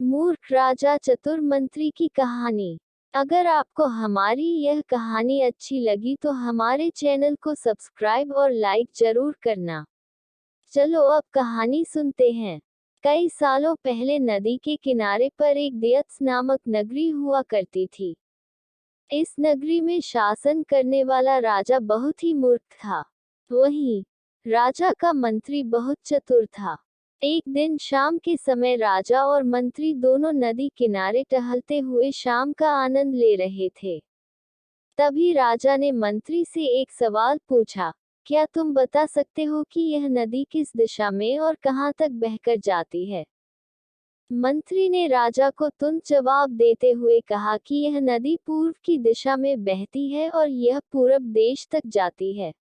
मूर्ख राजा चतुर मंत्री की कहानी। अगर आपको हमारी यह कहानी अच्छी लगी तो हमारे चैनल को सब्सक्राइब और लाइक जरूर करना। चलो अब कहानी सुनते हैं। कई सालों पहले नदी के किनारे पर एक दियत्स नामक नगरी हुआ करती थी। इस नगरी में शासन करने वाला राजा बहुत ही मूर्ख था। वहीं राजा का मंत्री बहुत चतुर था। एक दिन शाम के समय राजा और मंत्री दोनों नदी किनारे टहलते हुए शाम का आनंद ले रहे थे। तभी राजा ने मंत्री से एक सवाल पूछा, क्या तुम बता सकते हो कि यह नदी किस दिशा में और कहां तक बहकर जाती है? मंत्री ने राजा को तुरंत जवाब देते हुए कहा कि यह नदी पूर्व की दिशा में बहती है और यह पूरब देश तक जाती है।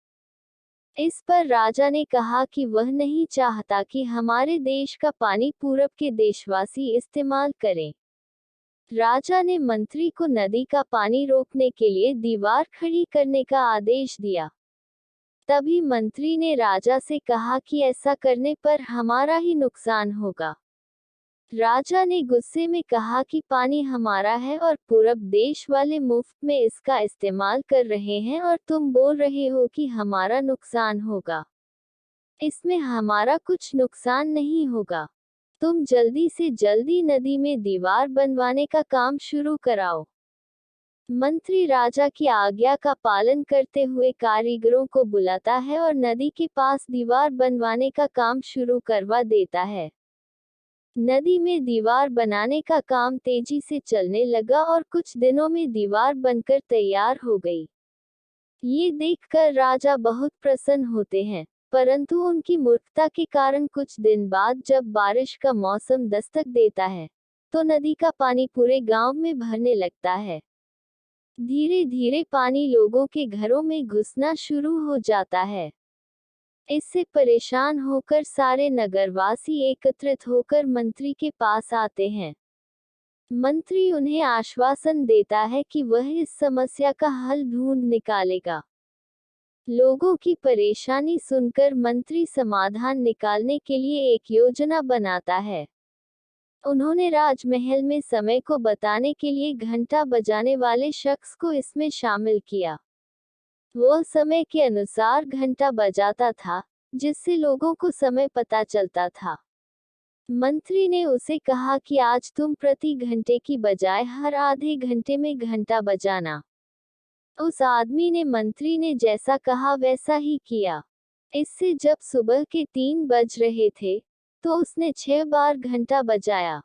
इस पर राजा ने कहा कि वह नहीं चाहता कि हमारे देश का पानी पूरब के देशवासी इस्तेमाल करें। राजा ने मंत्री को नदी का पानी रोकने के लिए दीवार खड़ी करने का आदेश दिया। तभी मंत्री ने राजा से कहा कि ऐसा करने पर हमारा ही नुकसान होगा। राजा ने गुस्से में कहा कि पानी हमारा है और पूरब देश वाले मुफ्त में इसका इस्तेमाल कर रहे हैं और तुम बोल रहे हो कि हमारा नुकसान होगा। इसमें हमारा कुछ नुकसान नहीं होगा। तुम जल्दी से जल्दी नदी में दीवार बनवाने का काम शुरू कराओ। मंत्री राजा की आज्ञा का पालन करते हुए कारीगरों को बुलाता है और नदी के पास दीवार बनवाने का काम शुरू करवा देता है। नदी में दीवार बनाने का काम तेजी से चलने लगा और कुछ दिनों में दीवार बनकर तैयार हो गई। ये देखकर राजा बहुत प्रसन्न होते हैं, परंतु उनकी मूर्खता के कारण कुछ दिन बाद जब बारिश का मौसम दस्तक देता है, तो नदी का पानी पूरे गांव में भरने लगता है। धीरे धीरे पानी लोगों के घरों में घुसना शुरू हो जाता है। इससे परेशान होकर सारे नगरवासी एकत्रित होकर मंत्री के पास आते हैं। मंत्री उन्हें आश्वासन देता है कि वह इस समस्या का हल ढूंढ निकालेगा। लोगों की परेशानी सुनकर मंत्री समाधान निकालने के लिए एक योजना बनाता है। उन्होंने राजमहल में समय को बताने के लिए घंटा बजाने वाले शख्स को इसमें शामिल किया। वह समय के अनुसार घंटा बजाता था, जिससे लोगों को समय पता चलता था। मंत्री ने उसे कहा कि आज तुम प्रति घंटे की बजाय हर आधे घंटे में घंटा बजाना। उस आदमी ने मंत्री ने जैसा कहा वैसा ही किया। इससे जब सुबह के 3 बज रहे थे, तो उसने 6 बार घंटा बजाया।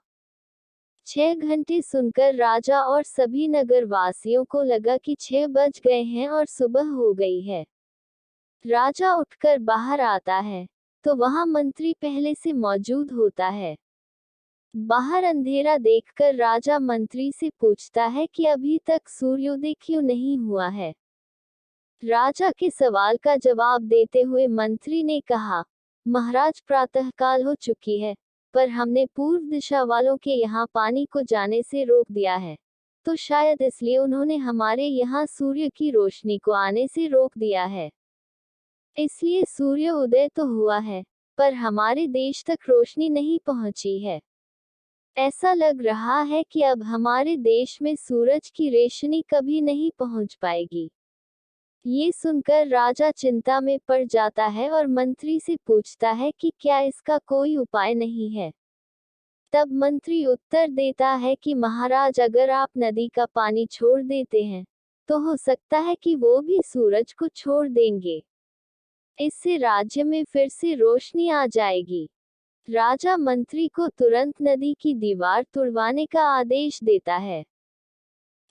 6 घंटे सुनकर राजा और सभी नगरवासियों को लगा कि 6 बज गए हैं और सुबह हो गई है। राजा उठकर बाहर आता है, तो वहां मंत्री पहले से मौजूद होता है। बाहर अंधेरा देखकर राजा मंत्री से पूछता है कि अभी तक सूर्योदय क्यों नहीं हुआ है। राजा के सवाल का जवाब देते हुए मंत्री ने कहा, महाराज प्रातःकाल हो चुकी है, पर हमने पूर्व दिशा वालों के यहाँ पानी को जाने से रोक दिया है, तो शायद इसलिए उन्होंने हमारे यहाँ सूर्य की रोशनी को आने से रोक दिया है। इसलिए सूर्य उदय तो हुआ है, पर हमारे देश तक रोशनी नहीं पहुंची है। ऐसा लग रहा है कि अब हमारे देश में सूरज की रोशनी कभी नहीं पहुंच पाएगी। ये सुनकर राजा चिंता में पड़ जाता है और मंत्री से पूछता है कि क्या इसका कोई उपाय नहीं है। तब मंत्री उत्तर देता है कि महाराज, अगर आप नदी का पानी छोड़ देते हैं, तो हो सकता है कि वो भी सूरज को छोड़ देंगे। इससे राज्य में फिर से रोशनी आ जाएगी। राजा मंत्री को तुरंत नदी की दीवार तुड़वाने का आदेश देता है।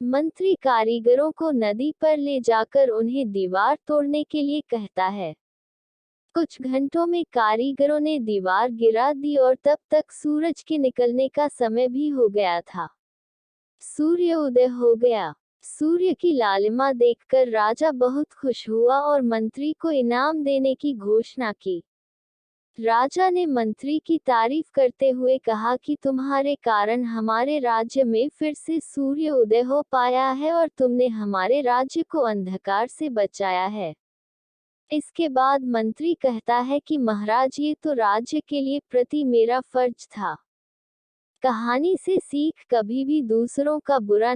मंत्री कारीगरों को नदी पर ले जाकर उन्हें दीवार तोड़ने के लिए कहता है। कुछ घंटों में कारीगरों ने दीवार गिरा दी और तब तक सूरज के निकलने का समय भी हो गया था। सूर्य उदय हो गया। सूर्य की लालिमा देखकर राजा बहुत खुश हुआ और मंत्री को इनाम देने की घोषणा की। राजा ने मंत्री की तारीफ करते हुए कहा कि तुम्हारे कारण हमारे राज्य में फिर से सूर्य उदय हो पाया है और तुमने हमारे राज्य को अंधकार से बचाया है। इसके बाद मंत्री कहता है कि महाराज, ये तो राज्य के लिए प्रति मेरा फर्ज था। कहानी से सीख, कभी भी दूसरों का बुरा